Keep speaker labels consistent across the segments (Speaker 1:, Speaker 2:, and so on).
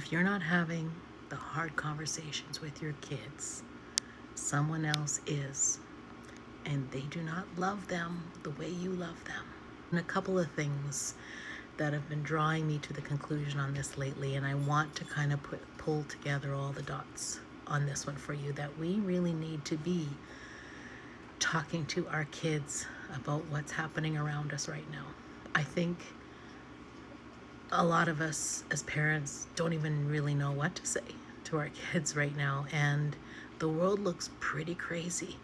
Speaker 1: if you're not having the hard conversations with your kids, someone else is, and they do not love them the way you love them. And a couple of things that have been drawing me to the conclusion on this lately, and I want to kind of pull together all the dots on this one for you, that we really need to be talking to our kids about what's happening around us right now. I think a lot of us as parents don't even really know what to say to our kids right now, and the world looks pretty crazy.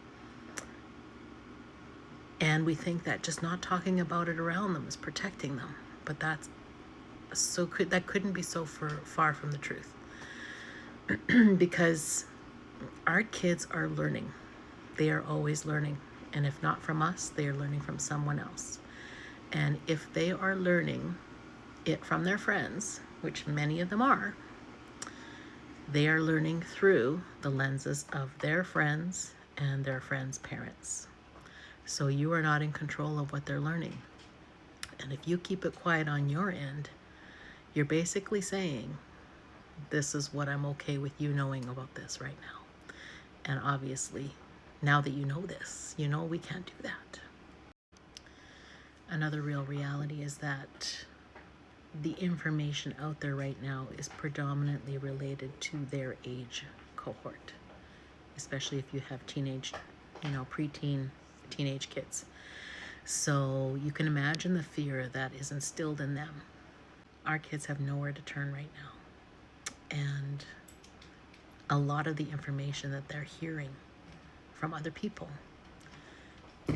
Speaker 1: And we think that just not talking about it around them is protecting them, but that couldn't be so far from the truth. Because our kids are learning. They are always learning. And if not from us, they are learning from someone else. And if they are learning it from their friends, which many of them are, they are learning through the lenses of their friends and their friends' parents. So you are not in control of what they're learning. And if you keep it quiet on your end, you're basically saying, this is what I'm okay with you knowing about this right now. And obviously, now that you know this, you know we can't do that. Another real reality is that the information out there right now is predominantly related to their age cohort, especially if you have preteen, teenage kids. So you can imagine the fear that is instilled in them. Our kids have nowhere to turn right now. And a lot of the information that they're hearing from other people,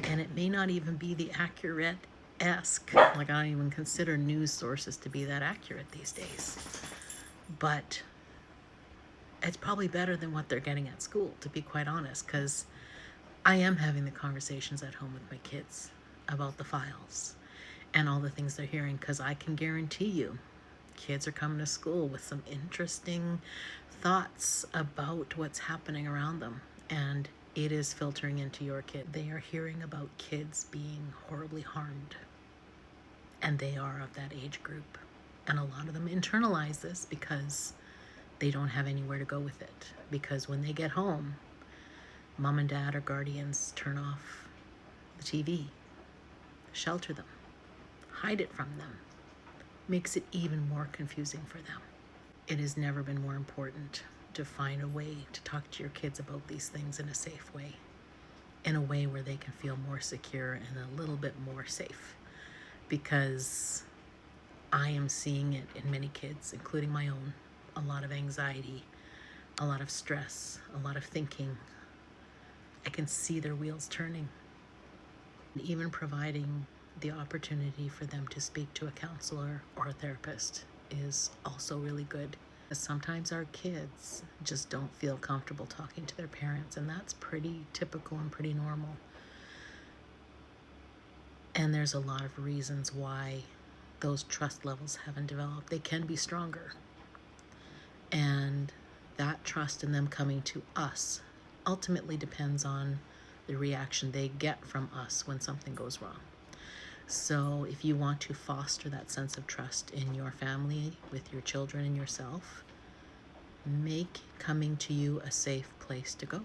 Speaker 1: and it may not even be the accurate-esque, like I don't even consider news sources to be that accurate these days, but it's probably better than what they're getting at school, to be quite honest, because I am having the conversations at home with my kids about the files and all the things they're hearing, because I can guarantee you kids are coming to school with some interesting thoughts about what's happening around them, and it is filtering into your kid. They are hearing about kids being horribly harmed, and they are of that age group, and a lot of them internalize this because they don't have anywhere to go with it, because when they get home, mom and dad or guardians turn off the TV, shelter them, hide it from them, makes it even more confusing for them. It has never been more important to find a way to talk to your kids about these things in a safe way, in a way where they can feel more secure and a little bit more safe. Because I am seeing it in many kids, including my own, a lot of anxiety, a lot of stress, a lot of thinking. I can see their wheels turning. Even providing the opportunity for them to speak to a counselor or a therapist is also really good. Sometimes our kids just don't feel comfortable talking to their parents, and that's pretty typical and pretty normal. And there's a lot of reasons why those trust levels haven't developed. They can be stronger. And that trust in them coming to us ultimately depends on the reaction they get from us when something goes wrong. So if you want to foster that sense of trust in your family, with your children and yourself, make coming to you a safe place to go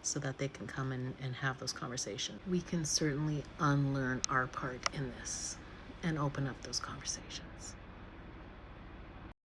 Speaker 1: so that they can come and have those conversations. We can certainly unlearn our part in this and open up those conversations.